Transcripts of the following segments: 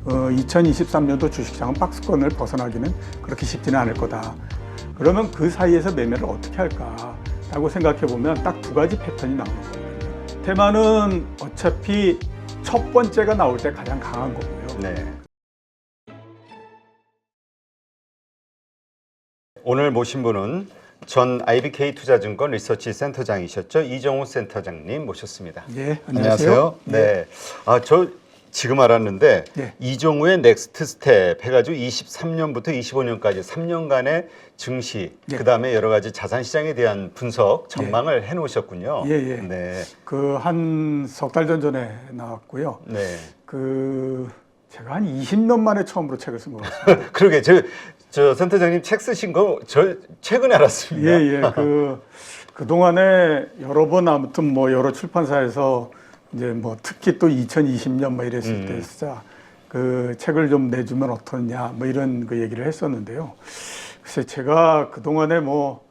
2023년도 주식시장은 박스권을 벗어나기는 그렇게 쉽지는 않을 거다. 그러면 그 사이에서 매매를 어떻게 할까라고 생각해 보면 딱 두 가지 패턴이 나오는 거거든요. 테마는 어차피 첫 번째가 나올 때 가장 강한 거고요. 네. 오늘 모신 분은 전 IBK 투자증권 리서치 센터장이셨죠. 이정우 센터장님 모셨습니다. 네, 안녕하세요. 네. 저 지금 알았는데 네. 이정우의 넥스트 스텝 해가지고 23년부터 25년까지 3년간의 증시, 네. 그다음에 여러 가지 자산 시장에 대한 분석 전망을 해놓으셨군요. 예, 예. 네. 그 한 석 달 전에 나왔고요. 네. 제가 한 20년 만에 처음으로 책을 쓴 것 같습니다. 그러게 저 센터장님 책 쓰신 거 저 최근에 알았습니다. 예, 예. 그동안에 여러 번 아무튼 뭐 여러 출판사에서 이제 뭐 특히 또 2020년 뭐 이랬을 때 진짜 그 책을 좀 내주면 어떠냐 뭐 이런 그 얘기를 했었는데요. 글쎄 제가 그동안에 뭐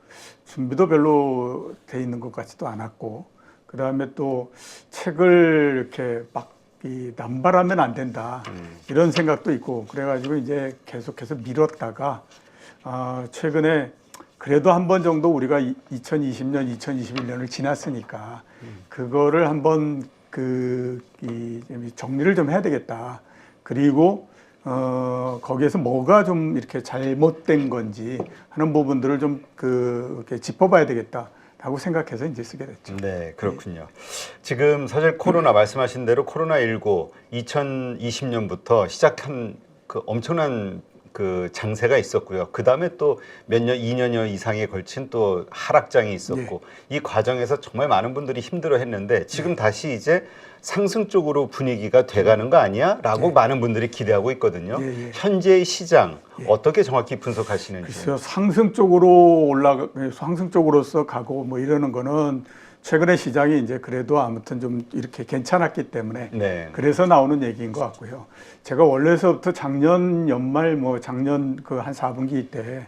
준비도 별로 돼 있는 것 같지도 않았고, 그 다음에 또 책을 이렇게 막 남발하면 안 된다 이런 생각도 있고, 그래가지고 이제 계속해서 미뤘다가 최근에 그래도 한 번 정도 우리가 2020년, 2021년을 지났으니까 그거를 한번 정리를 좀 해야 되겠다. 그리고 거기에서 뭐가 좀 이렇게 잘못된 건지 하는 부분들을 좀 이렇게 짚어봐야 되겠다라고 생각해서 이제 쓰게 됐죠. 네, 그렇군요. 지금 사실 코로나 말씀하신 대로 코로나19 2020년부터 시작한 그 엄청난 그 장세가 있었고요. 그 다음에 또 몇 년, 2년여 이상에 걸친 또 하락장이 있었고, 이 과정에서 정말 많은 분들이 힘들어했는데 지금 다시 이제 상승 쪽으로 분위기가 돼가는 거 아니야? 라고 많은 분들이 기대하고 있거든요. 현재의 시장 어떻게 정확히 분석하시는지. 글쎄요, 상승 쪽으로서 가고 뭐 이러는 거는 최근에 시장이 이제 그래도 아무튼 좀 이렇게 괜찮았기 때문에 그래서 나오는 얘기인 것 같고요. 제가 원래서부터 작년 연말 뭐 작년 그 한 4분기 때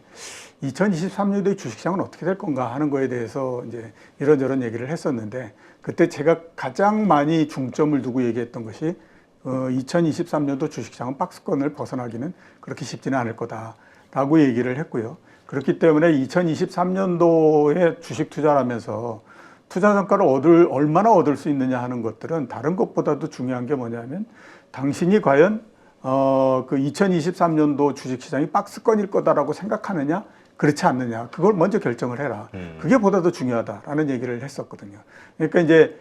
2023년도에 주식시장은 어떻게 될 건가 하는 거에 대해서 이제 이런저런 얘기를 했었는데, 그때 제가 가장 많이 중점을 두고 얘기했던 것이 2023년도 주식시장은 박스권을 벗어나기는 그렇게 쉽지는 않을 거다라고 얘기를 했고요. 그렇기 때문에 2023년도에 주식 투자를 하면서 투자 성과를 얼마나 얻을 수 있느냐 하는 것들은 다른 것보다도 중요한 게 뭐냐면, 당신이 과연 그 2023년도 주식시장이 박스권일 거다라고 생각하느냐 그렇지 않느냐, 그걸 먼저 결정을 해라. 그게 보다 더 중요하다라는 얘기를 했었거든요. 그러니까 이제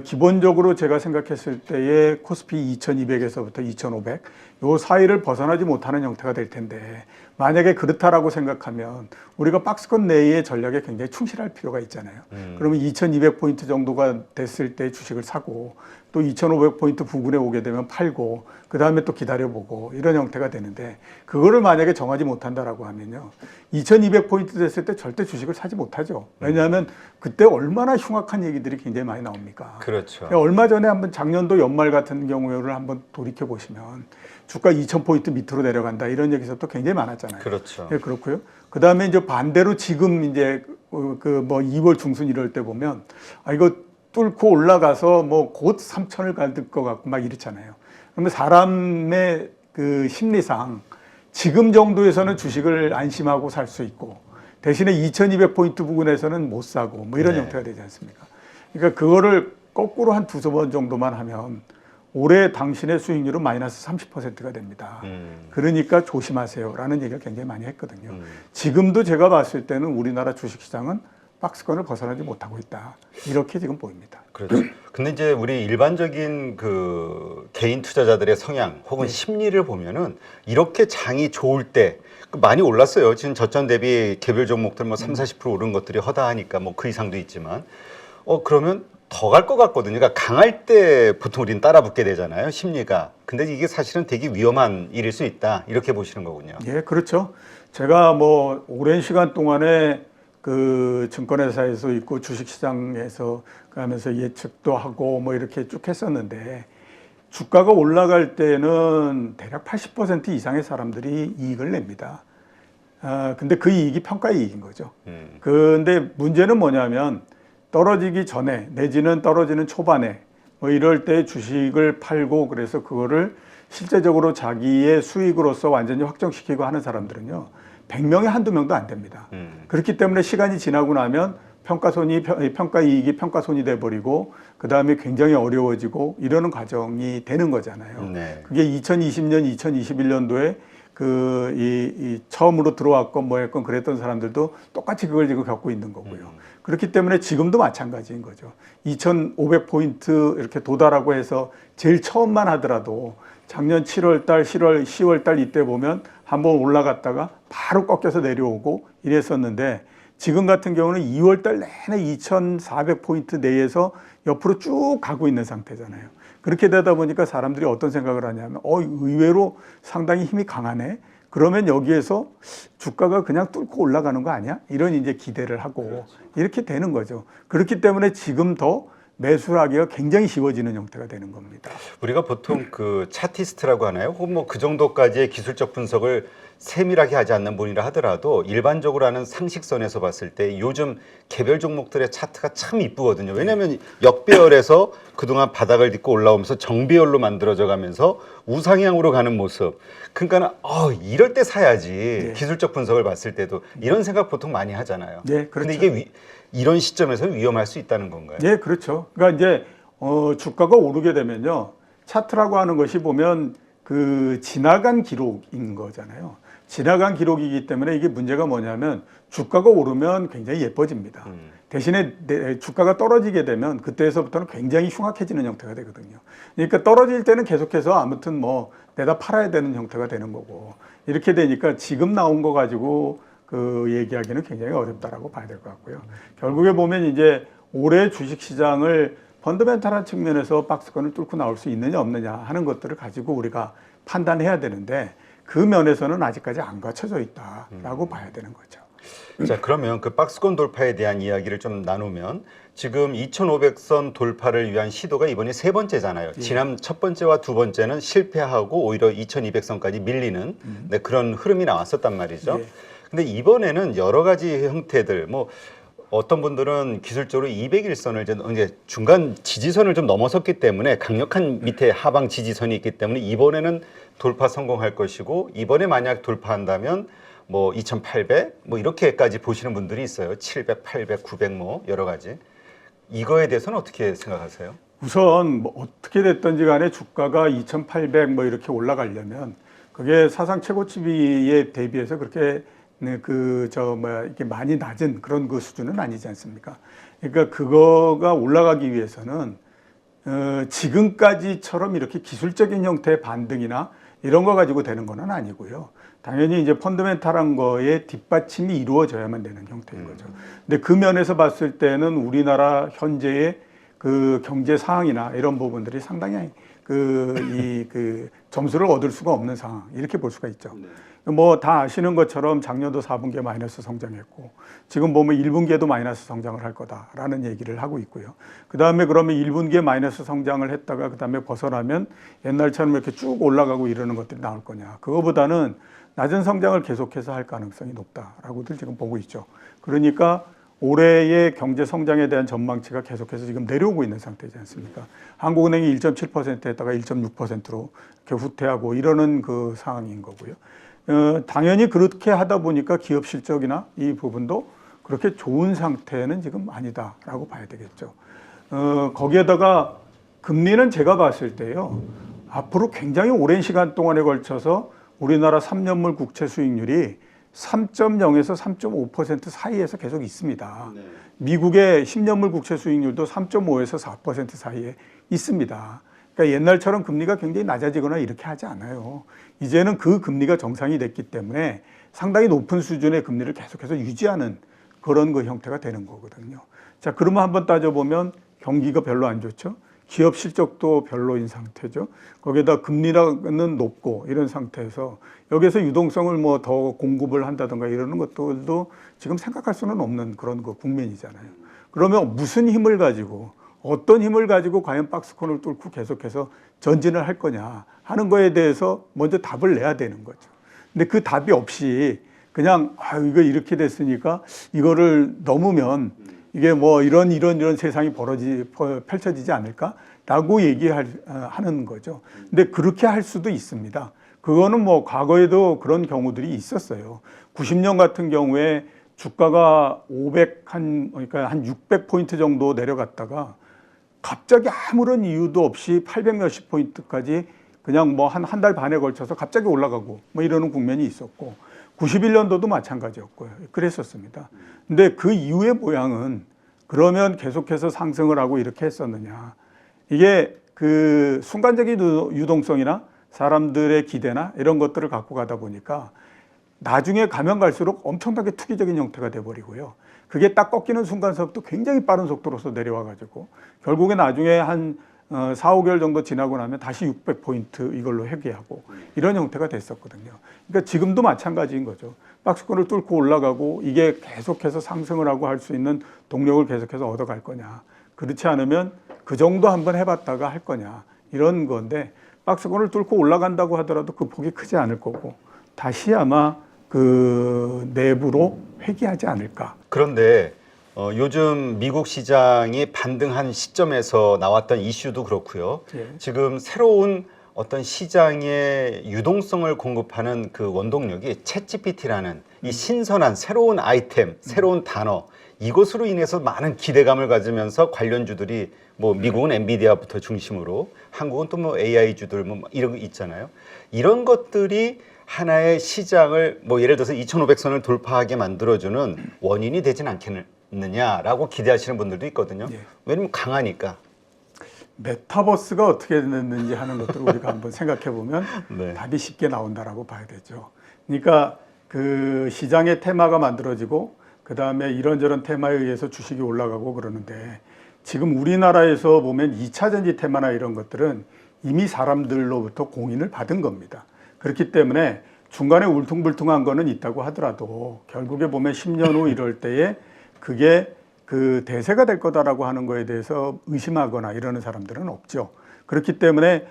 기본적으로 제가 생각했을 때에 코스피 2200에서부터 2500 요 사이를 벗어나지 못하는 형태가 될 텐데, 만약에 그렇다라고 생각하면 우리가 박스권 내의 전략에 굉장히 충실할 필요가 있잖아요. 그러면 2200포인트 정도가 됐을 때 주식을 사고, 또 2500포인트 부근에 오게 되면 팔고, 그 다음에 또 기다려보고 이런 형태가 되는데, 그거를 만약에 정하지 못한다라고 하면요, 2200포인트 됐을 때 절대 주식을 사지 못하죠. 왜냐하면 그때 얼마나 흉악한 얘기들이 굉장히 많이 나옵니까? 그렇죠. 얼마 전에 한번 작년도 연말 같은 경우를 한번 돌이켜 보시면 주가 2000포인트 밑으로 내려간다 이런 얘기가 또 굉장히 많았잖아요. 그렇죠. 네, 그렇고요. 그 다음에 이제 반대로 지금 이제 뭐 2월 중순 이럴 때 보면 이거 뚫고 올라가서 뭐 곧 3000을 갈 것 같고 막 이렇잖아요. 그러면 사람의 그 심리상 지금 정도에서는 주식을 안심하고 살 수 있고, 대신에 2200포인트 부근에서는 못 사고 뭐 이런 형태가 되지 않습니까? 그러니까 그거를 거꾸로 한 두세 번 정도만 하면 올해 당신의 수익률은 마이너스 30%가 됩니다. 그러니까 조심하세요라는 얘기를 굉장히 많이 했거든요. 지금도 제가 봤을 때는 우리나라 주식시장은 박스권을 벗어나지 못하고 있다, 이렇게 지금 보입니다. 그렇죠. 근데 이제 우리 일반적인 그 개인 투자자들의 성향 혹은 심리를 보면은 이렇게 장이 좋을 때 많이 올랐어요. 지금 저점 대비 개별 종목들 뭐 30-40% 오른 것들이 허다하니까 뭐 그 이상도 있지만 그러면 더 갈 것 같거든요. 그러니까 강할 때 보통 우리는 따라 붙게 되잖아요, 심리가. 근데 이게 사실은 되게 위험한 일일 수 있다, 이렇게 보시는 거군요. 예, 그렇죠. 제가 뭐 오랜 시간 동안에 그 증권회사에서 있고 주식시장에서 가면서 예측도 하고 뭐 이렇게 쭉 했었는데, 주가가 올라갈 때는 대략 80% 이상의 사람들이 이익을 냅니다. 근데 그 이익이 평가 이익인 거죠. 근데 문제는 뭐냐면, 떨어지기 전에 내지는 떨어지는 초반에 뭐 이럴 때 주식을 팔고, 그래서 그거를 실제적으로 자기의 수익으로서 완전히 확정시키고 하는 사람들은요, 100명에 한두 명도 안 됩니다. 그렇기 때문에 시간이 지나고 나면 평가 이익이 평가손이 돼버리고 그 다음에 굉장히 어려워지고 이러는 과정이 되는 거잖아요. 네. 그게 2020년, 2021년도에 처음으로 들어왔건 뭐 했건 그랬던 사람들도 똑같이 그걸 지금 겪고 있는 거고요. 그렇기 때문에 지금도 마찬가지인 거죠. 2,500포인트 이렇게 도달하고 해서 제일 처음만 하더라도 작년 7월 달, 10월 달 이때 보면 한번 올라갔다가 바로 꺾여서 내려오고 이랬었는데 지금 같은 경우는 2월 달 내내 2,400포인트 내에서 옆으로 쭉 가고 있는 상태잖아요. 그렇게 되다 보니까 사람들이 어떤 생각을 하냐면 의외로 상당히 힘이 강하네. 그러면 여기에서 주가가 그냥 뚫고 올라가는 거 아니야? 이런 이제 기대를 하고 이렇게 되는 거죠. 그렇기 때문에 지금 더 매수를 하기가 굉장히 쉬워지는 형태가 되는 겁니다. 우리가 보통 그 차티스트라고 하나요? 혹은 뭐 그 정도까지의 기술적 분석을 세밀하게 하지 않는 분이라 하더라도 일반적으로 하는 상식선에서 봤을 때 요즘 개별 종목들의 차트가 참 이쁘거든요. 왜냐하면 역배열에서 그동안 바닥을 딛고 올라오면서 정배열로 만들어져 가면서 우상향으로 가는 모습. 그러니까 이럴 때 사야지. 네. 기술적 분석을 봤을 때도 이런 생각 보통 많이 하잖아요. 네, 그렇죠. 근데 이게 이런 시점에서 위험할 수 있다는 건가요? 네, 그렇죠. 그러니까 이제 주가가 오르게 되면요, 차트라고 하는 것이 보면 그 지나간 기록인 거잖아요. 지나간 기록이기 때문에 이게 문제가 뭐냐면 주가가 오르면 굉장히 예뻐집니다. 대신에 주가가 떨어지게 되면 그때에서부터는 굉장히 흉악해지는 형태가 되거든요. 그러니까 떨어질 때는 계속해서 아무튼 뭐 내다 팔아야 되는 형태가 되는 거고, 이렇게 되니까 지금 나온 거 가지고 그 얘기하기는 굉장히 어렵다라고 봐야 될 것 같고요. 결국에 보면 이제 올해 주식시장을 펀더멘탈한 측면에서 박스권을 뚫고 나올 수 있느냐 없느냐 하는 것들을 가지고 우리가 판단해야 되는데 그 면에서는 아직까지 안 갖춰져 있다라고 봐야 되는 거죠. 자, 그러면 그 박스권 돌파에 대한 이야기를 좀 나누면 지금 2,500선 돌파를 위한 시도가 이번이 세 번째잖아요. 예. 지난 첫 번째와 두 번째는 실패하고 오히려 2,200선까지 밀리는 네, 그런 흐름이 나왔었단 말이죠. 예. 근데 이번에는 여러 가지 형태들, 뭐 어떤 분들은 기술적으로 201선을 이제 중간 지지선을 좀 넘어섰기 때문에 강력한 밑에 하방 지지선이 있기 때문에 이번에는 돌파 성공할 것이고, 이번에 만약 돌파한다면 뭐 2,800 뭐 이렇게까지 보시는 분들이 있어요. 700, 800, 900 뭐 여러 가지. 이거에 대해서는 어떻게 생각하세요? 우선 뭐 어떻게 됐든지 간에 주가가 2,800 뭐 이렇게 올라가려면 그게 사상 최고치에 대비해서 그렇게 이렇게 많이 낮은 그런 그 수준은 아니지 않습니까? 그러니까 그거가 올라가기 위해서는 지금까지처럼 이렇게 기술적인 형태의 반등이나 이런 거 가지고 되는 건 아니고요. 당연히 이제 펀더멘탈한 거에 뒷받침이 이루어져야만 되는 형태인 거죠. 근데 그 면에서 봤을 때는 우리나라 현재의 그 경제 상황이나 이런 부분들이 상당히 그 점수를 얻을 수가 없는 상황, 이렇게 볼 수가 있죠. 뭐 다 아시는 것처럼 작년도 4분기에 마이너스 성장했고 지금 보면 1분기에도 마이너스 성장을 할 거다라는 얘기를 하고 있고요. 그다음에 그러면 1분기에 마이너스 성장을 했다가 그다음에 벗어나면 옛날처럼 이렇게 쭉 올라가고 이러는 것들이 나올 거냐. 그거보다는 낮은 성장을 계속해서 할 가능성이 높다라고들 지금 보고 있죠. 그러니까 올해의 경제 성장에 대한 전망치가 계속해서 지금 내려오고 있는 상태지 않습니까? 한국은행이 1.7%에다가 1.6%로 이렇게 후퇴하고 이러는 그 상황인 거고요. 당연히 그렇게 하다 보니까 기업 실적이나 이 부분도 그렇게 좋은 상태는 지금 아니다라고 봐야 되겠죠. 거기에다가 금리는 제가 봤을 때요, 앞으로 굉장히 오랜 시간 동안에 걸쳐서 우리나라 3년물 국채 수익률이 3.0에서 3.5% 사이에서 계속 있습니다. 네. 미국의 10년물 국채 수익률도 3.5에서 4% 사이에 있습니다. 그러니까 옛날처럼 금리가 굉장히 낮아지거나 이렇게 하지 않아요. 이제는 그 금리가 정상이 됐기 때문에 상당히 높은 수준의 금리를 계속해서 유지하는 그런 그 형태가 되는 거거든요. 자, 그러면 한번 따져보면 경기가 별로 안 좋죠. 기업 실적도 별로인 상태죠. 거기에다 금리는 높고 이런 상태에서 여기서 유동성을 뭐 더 공급을 한다든가 이러는 것들도 지금 생각할 수는 없는 그런 그 국면이잖아요. 그러면 무슨 힘을 가지고 어떤 힘을 가지고 과연 박스권을 뚫고 계속해서 전진을 할 거냐 하는 거에 대해서 먼저 답을 내야 되는 거죠. 근데 그 답이 없이 그냥 이거 이렇게 됐으니까 이거를 넘으면 이게 뭐 이런 세상이 펼쳐지지 않을까? 라고 하는 거죠. 근데 그렇게 할 수도 있습니다. 그거는 뭐 과거에도 그런 경우들이 있었어요. 90년 같은 경우에 주가가 그러니까 한 600포인트 정도 내려갔다가 갑자기 아무런 이유도 없이 800 몇십 포인트까지 그냥 뭐 한 달 반에 걸쳐서 갑자기 올라가고 뭐 이러는 국면이 있었고 91년도도 마찬가지였고요. 그랬었습니다. 근데 그 이후의 모양은 그러면 계속해서 상승을 하고 이렇게 했었느냐. 이게 그 순간적인 유동성이나 사람들의 기대나 이런 것들을 갖고 가다 보니까 나중에 가면 갈수록 엄청나게 투기적인 형태가 돼버리고요. 그게 딱 꺾이는 순간서부터 굉장히 빠른 속도로서 내려와가지고 결국에 나중에 한 4, 5개월 정도 지나고 나면 다시 600포인트 이걸로 회귀하고 이런 형태가 됐었거든요. 그러니까 지금도 마찬가지인 거죠. 박스권을 뚫고 올라가고 이게 계속해서 상승을 하고 할 수 있는 동력을 계속해서 얻어갈 거냐. 그렇지 않으면 그 정도 한번 해봤다가 할 거냐. 이런 건데 박스권을 뚫고 올라간다고 하더라도 그 폭이 크지 않을 거고 다시 아마 그 내부로 회귀하지 않을까. 그런데 요즘 미국 시장이 반등한 시점에서 나왔던 이슈도 그렇고요. 예. 지금 새로운 어떤 시장의 유동성을 공급하는 그 원동력이 챗GPT라는 이 신선한 새로운 아이템, 새로운 단어 이것으로 인해서 많은 기대감을 가지면서 관련주들이 뭐 미국은 엔비디아부터 중심으로 한국은 또 뭐 AI주들 뭐 이런 거 있잖아요. 이런 것들이 하나의 시장을 뭐 예를 들어서 2,500선을 돌파하게 만들어주는 원인이 되진 않겠느냐라고 기대하시는 분들도 있거든요. 예. 왜냐면 강하니까. 메타버스가 어떻게 됐는지 하는 것들을 우리가 한번 생각해 보면 네. 답이 쉽게 나온다라고 봐야 되죠. 그러니까 그 시장의 테마가 만들어지고 그 다음에 이런저런 테마에 의해서 주식이 올라가고 그러는데 지금 우리나라에서 보면 2차 전지 테마나 이런 것들은 이미 사람들로부터 공인을 받은 겁니다. 그렇기 때문에 중간에 울퉁불퉁한 거는 있다고 하더라도 결국에 보면 10년 후 이럴 때에 그게 그 대세가 될 거다라고 하는 거에 대해서 의심하거나 이러는 사람들은 없죠. 그렇기 때문에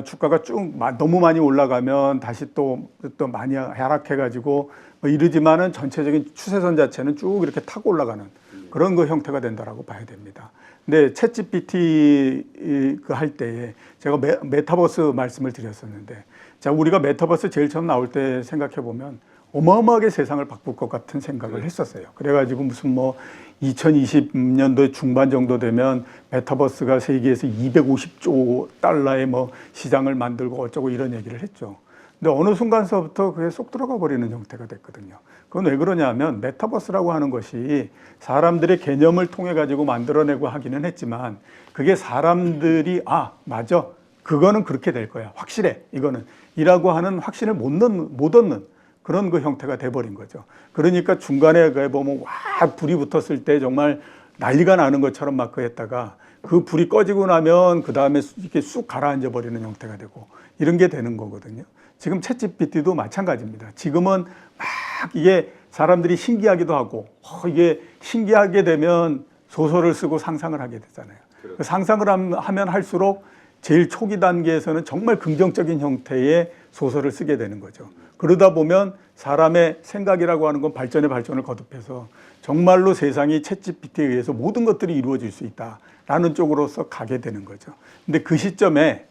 주가가 쭉 너무 많이 올라가면 다시 또 많이 하락해가지고 뭐 이러지만은 전체적인 추세선 자체는 쭉 이렇게 타고 올라가는 그런 그 형태가 된다라고 봐야 됩니다. 근데 챗GPT 그 할 때에 제가 메타버스 말씀을 드렸었는데 자 우리가 메타버스 제일 처음 나올 때 생각해 보면 어마어마하게 세상을 바꿀 것 같은 생각을 했었어요. 그래가지고 무슨 뭐 2020년도 중반 정도 되면 메타버스가 세계에서 250조 달러의 뭐 시장을 만들고 어쩌고 이런 얘기를 했죠. 근데 어느 순간서부터 그게 쏙 들어가 버리는 형태가 됐거든요. 그건 왜 그러냐면 메타버스라고 하는 것이 사람들의 개념을 통해 가지고 만들어내고 하기는 했지만 그게 사람들이 맞아 그거는 그렇게 될 거야 확실해 이거는 이라고 하는 확신을 못 얻는 그런 그 형태가 돼버린 거죠. 그러니까 중간에 보면 와 불이 붙었을 때 정말 난리가 나는 것처럼 막 했다가 그 불이 꺼지고 나면 그 다음에 이렇게 쑥 가라앉아 버리는 형태가 되고 이런 게 되는 거거든요. 지금 챗GPT도 마찬가지입니다. 지금은 막 이게 사람들이 신기하기도 하고 이게 신기하게 되면 소설을 쓰고 상상을 하게 되잖아요. 그 상상을 하면 할수록 제일 초기 단계에서는 정말 긍정적인 형태의 소설을 쓰게 되는 거죠. 그러다 보면 사람의 생각이라고 하는 건 발전의 발전을 거듭해서 정말로 세상이 챗GPT에 의해서 모든 것들이 이루어질 수 있다라는 쪽으로서 가게 되는 거죠. 근데 그 시점에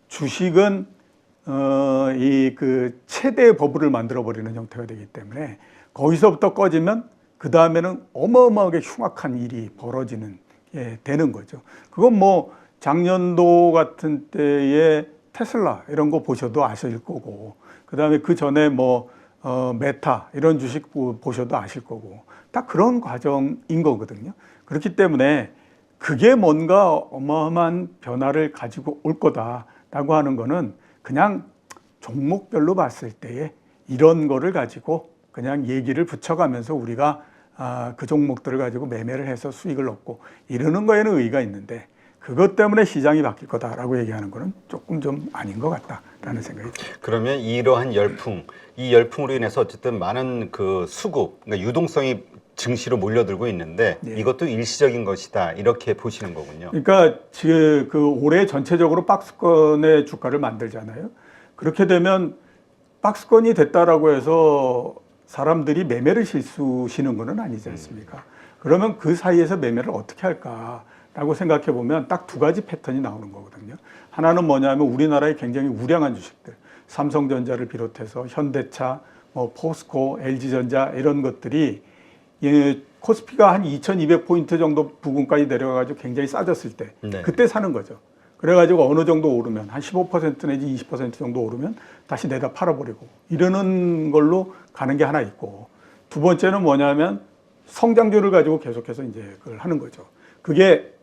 주식은 이 그 최대의 버블을 만들어 버리는 형태가 되기 때문에 거기서부터 꺼지면 그 다음에는 어마어마하게 흉악한 일이 벌어지는 되는 거죠. 그건 뭐 작년도 같은 때에 테슬라 이런 거 보셔도 아실 거고 그 다음에 그 전에 뭐 메타 이런 주식 보셔도 아실 거고 딱 그런 과정인 거거든요. 그렇기 때문에 그게 뭔가 어마어마한 변화를 가지고 올 거다라고 하는 거는 그냥 종목별로 봤을 때에 이런 거를 가지고 그냥 얘기를 붙여가면서 우리가 그 종목들을 가지고 매매를 해서 수익을 얻고 이러는 거에는 의의가 있는데 그것 때문에 시장이 바뀔 거다라고 얘기하는 거는 조금 좀 아닌 것 같다라는 생각이 듭니다. 그러면 이러한 열풍, 이 열풍으로 인해서 어쨌든 많은 그 수급, 그러니까 유동성이 증시로 몰려들고 있는데 이것도 일시적인 것이다 이렇게 보시는 거군요. 그러니까 지금 그 올해 전체적으로 박스권의 주가를 만들잖아요. 그렇게 되면 박스권이 됐다라고 해서 사람들이 매매를 실수시는 건 아니지 않습니까? 그러면 그 사이에서 매매를 어떻게 할까? 라고 생각해 보면 딱 두 가지 패턴이 나오는 거거든요. 하나는 뭐냐면 우리나라의 굉장히 우량한 주식들, 삼성전자를 비롯해서 현대차, 뭐 포스코, LG전자 이런 것들이 코스피가 한 2200포인트 정도 부근까지 내려가가지고 굉장히 싸졌을 때 네. 그때 사는 거죠. 그래가지고 어느 정도 오르면 한 15% 내지 20% 정도 오르면 다시 내다 팔아버리고 이러는 걸로 가는 게 하나 있고, 두 번째는 뭐냐면 성장주를 가지고 계속해서 이제 그걸 하는 거죠. 그게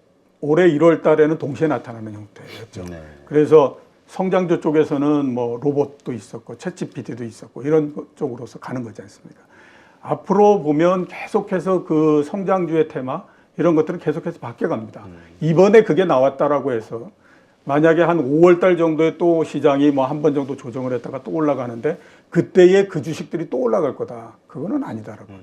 올해 1월 달에는 동시에 나타나는 형태였죠. 네. 그래서 성장주 쪽에서는 뭐 로봇도 있었고 챗GPT도 있었고 이런 쪽으로서 가는 거지 않습니까? 앞으로 보면 계속해서 그 성장주의 테마 이런 것들은 계속해서 바뀌어갑니다. 이번에 그게 나왔다라고 해서 만약에 한 5월 달 정도에 또 시장이 뭐 한 번 정도 조정을 했다가 또 올라가는데 그때의 그 주식들이 또 올라갈 거다. 그거는 아니다라고.